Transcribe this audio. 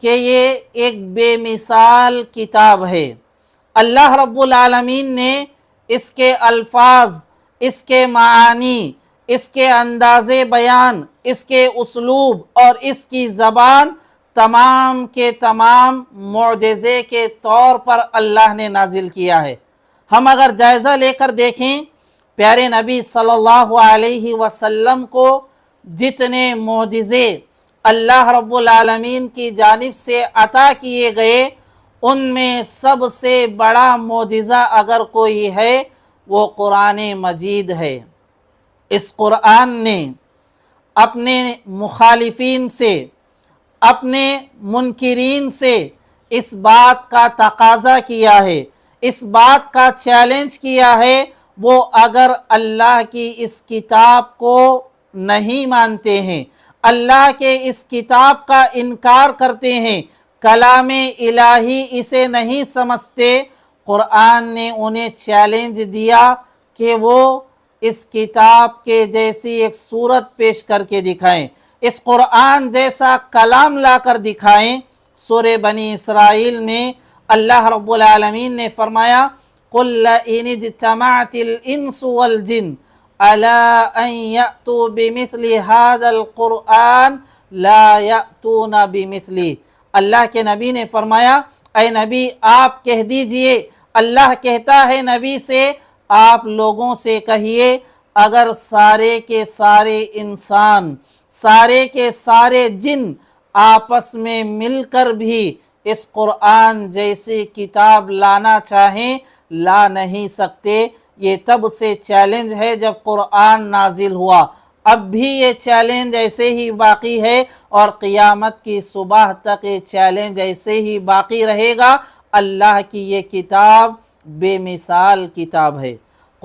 کہ یہ ایک بے مثال کتاب ہے۔ اللہ رب العالمین نے اس کے الفاظ، اس کے معانی، اس کے انداز بیان، اس کے اسلوب اور اس کی زبان تمام کے تمام معجزے کے طور پر اللہ نے نازل کیا ہے۔ ہم اگر جائزہ لے کر دیکھیں پیارے نبی صلی اللہ علیہ وسلم کو جتنے معجزے اللہ رب العالمین کی جانب سے عطا کیے گئے، ان میں سب سے بڑا معجزہ اگر کوئی ہے وہ قرآن مجید ہے۔ اس قرآن نے اپنے مخالفین سے، اپنے منکرین سے اس بات کا تقاضا کیا ہے، اس بات کا چیلنج کیا ہے، وہ اگر اللہ کی اس کتاب کو نہیں مانتے ہیں، اللہ کے اس کتاب کا انکار کرتے ہیں، کلام الہی اسے نہیں سمجھتے، قرآن نے انہیں چیلنج دیا کہ وہ اس کتاب کے جیسی ایک صورت پیش کر کے دکھائیں، اس قرآن جیسا کلام لا کر دکھائیں۔ سورہ بنی اسرائیل میں اللہ رب العالمین نے فرمایا قُلْ لَئِنِ اجْتَمَعَتِ الْإِنسُ وَالْجِنُّ عَلَىٰ أَن يَأْتُوا بِمِثْلِ هَذَا الْقُرْآنِ لَا يَأْتُونَ بِمِثْلِهِ۔ اللہ کے نبی نے فرمایا اے نبی آپ کہہ دیجئے، اللہ کہتا ہے نبی سے آپ لوگوں سے کہیے اگر سارے کے سارے انسان، سارے کے سارے جن آپس میں مل کر بھی اس قرآن جیسی کتاب لانا چاہیں لا نہیں سکتے۔ یہ تب سے چیلنج ہے جب قرآن نازل ہوا، اب بھی یہ چیلنج ایسے ہی باقی ہے اور قیامت کی صبح تک یہ چیلنج ایسے ہی باقی رہے گا۔ اللہ کی یہ کتاب بے مثال کتاب ہے۔